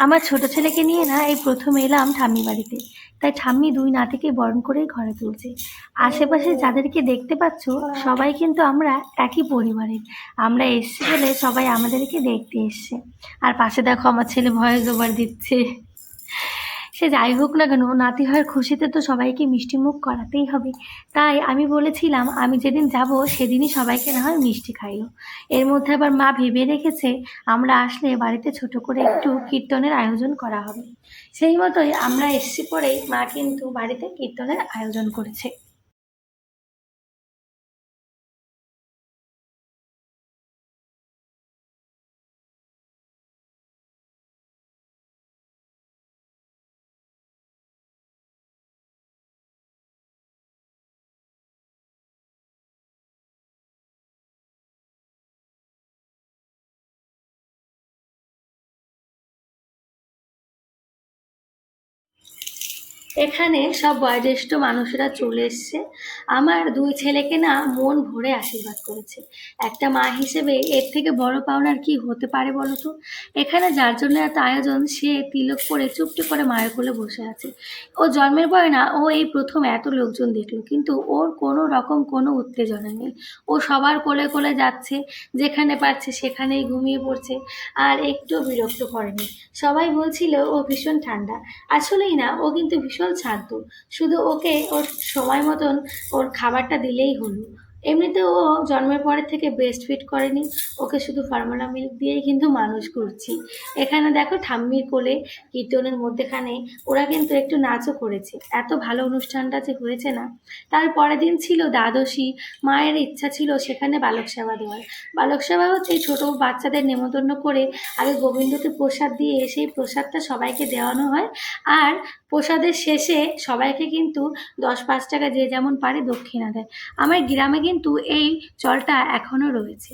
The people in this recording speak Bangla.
আমার ছোট ছেলেকে নিয়ে না এই প্রথম এলাম ঠাম্মি বাড়িতে। তাই ঠাম্মি দুই নাতিকে বরণ করেই ঘরে তুলছে। আশেপাশে যাদেরকে দেখতে পাচ্ছ সবাই কিন্তু আমরা একই পরিবারের। আমরা এসছি বলে সবাই আমাদেরকে দেখতে এসছে। আর পাশে দেখো আমার ছেলে ভয়েস ওভার দিচ্ছে। সে যাই হোক না কেন, নাতি হওয়ার খুশিতে তো সবাইকে মিষ্টি মুখ করাতেই হবে। তাই আমি বলেছিলাম আমি যেদিন যাব সেদিনই সবাইকে না হয় মিষ্টি খাইও। এর মধ্যে আবার মা ভেবে রেখেছে আমরা আসলে বাড়িতে ছোট করে একটু কীর্তনের আয়োজন করা হবে। সেই মতোই আমরা এসছি পরেই মা কিন্তু বাড়িতে কীর্তনের আয়োজন করেছে। এখানে সব বয়োজ্যেষ্ঠ মানুষেরা চলে এসছে। আমার দুই ছেলেকে না মন ভরে আশীর্বাদ করেছে। একটা মা হিসেবে এর থেকে বড় পাওনার কি হতে পারে বলো তো। এখানে যার জন্য এত আয়োজন সে তিলক পরে চুপটি করে মায়ের কোলে বসে আছে। ও জন্মের পরে না ও এই প্রথম এত লোকজন দেখলো, কিন্তু ওর কোনো রকম কোনো উত্তেজনা নেই। ও সবার কোলে কোলে যাচ্ছে, যেখানে পারছে সেখানেই ঘুমিয়ে পড়ছে, আর একটু বিরক্ত করেনি। সবাই বলছিল ও ভীষণ ঠান্ডা। আসলেই না, ও কিন্তু ভীষণ শান্ত। শুধু ওকে ওর সময় মতন ওর খাবারটা দিলেই হলো। এমনিতে ও জন্মের পরের থেকে ব্রেস্ট ফিড করেনি। ওকে শুধু ফর্মুলা মিল্ক দিয়েই কিন্তু মানুষ করছি। এখানে দেখো ঠাম্মির কোলে কীর্তনের মধ্যেখানে ওরা কিন্তু একটু নাচও করেছে। এত ভালো অনুষ্ঠানটা যে হয়েছে না। তার পরের দিন ছিল দ্বাদশী। মায়ের ইচ্ছা ছিল সেখানে বালক সেবা দেওয়ার। বালক সেবা হচ্ছে এই ছোটো বাচ্চাদের নেমন্তন্ন করে আগে গোবিন্দকে প্রসাদ দিয়ে সেই প্রসাদটা সবাইকে দেওয়ানো হয়। আর প্রসাদের শেষে সবাইকে কিন্তু 10-5 টাকা যে যেমন পারে দক্ষিণা দেয়। আমার গ্রামে কিন্তু এই চলটা এখনো রয়েছে।